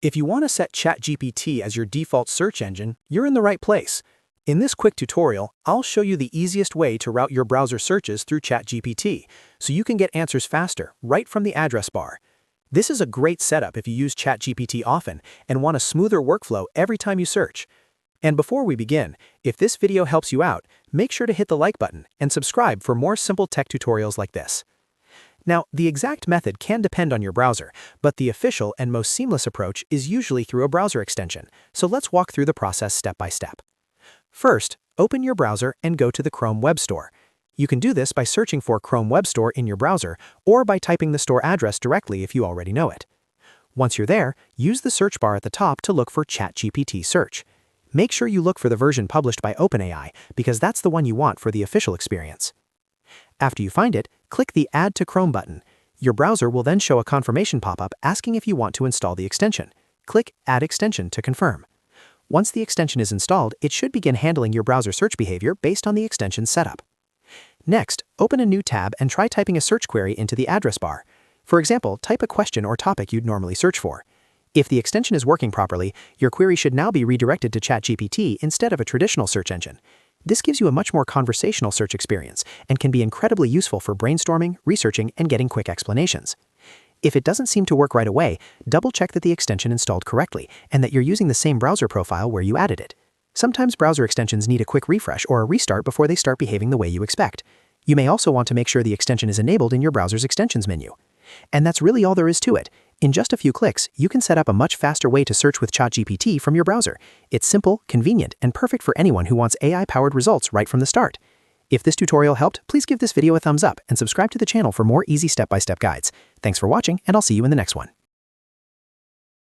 If you want to set ChatGPT as your default search engine, you're in the right place. In this quick tutorial, I'll show you the easiest way to route your browser searches through ChatGPT, so you can get answers faster, right from the address bar. This is a great setup if you use ChatGPT often and want a smoother workflow every time you search. And before we begin, if this video helps you out, make sure to hit the like button and subscribe for more simple tech tutorials like this. Now, the exact method can depend on your browser, but the official and most seamless approach is usually through a browser extension, so let's walk through the process step by step. First, open your browser and go to the Chrome Web Store. You can do this by searching for Chrome Web Store in your browser or by typing the store address directly if you already know it. Once you're there, use the search bar at the top to look for ChatGPT Search. Make sure you look for the version published by OpenAI because that's the one you want for the official experience. After you find it, click the Add to Chrome button. Your browser will then show a confirmation pop-up asking if you want to install the extension. Click Add Extension to confirm. Once the extension is installed, it should begin handling your browser search behavior based on the extension's setup. Next, open a new tab and try typing a search query into the address bar. For example, type a question or topic you'd normally search for. If the extension is working properly, your query should now be redirected to ChatGPT instead of a traditional search engine. This gives you a much more conversational search experience and can be incredibly useful for brainstorming, researching, and getting quick explanations. If it doesn't seem to work right away, double-check that the extension installed correctly and that you're using the same browser profile where you added it. Sometimes browser extensions need a quick refresh or a restart before they start behaving the way you expect. You may also want to make sure the extension is enabled in your browser's extensions menu. And that's really all there is to it. In just a few clicks, you can set up a much faster way to search with ChatGPT from your browser. It's simple, convenient, and perfect for anyone who wants AI-powered results right from the start. If this tutorial helped, please give this video a thumbs up and subscribe to the channel for more easy step-by-step guides. Thanks for watching, and I'll see you in the next one.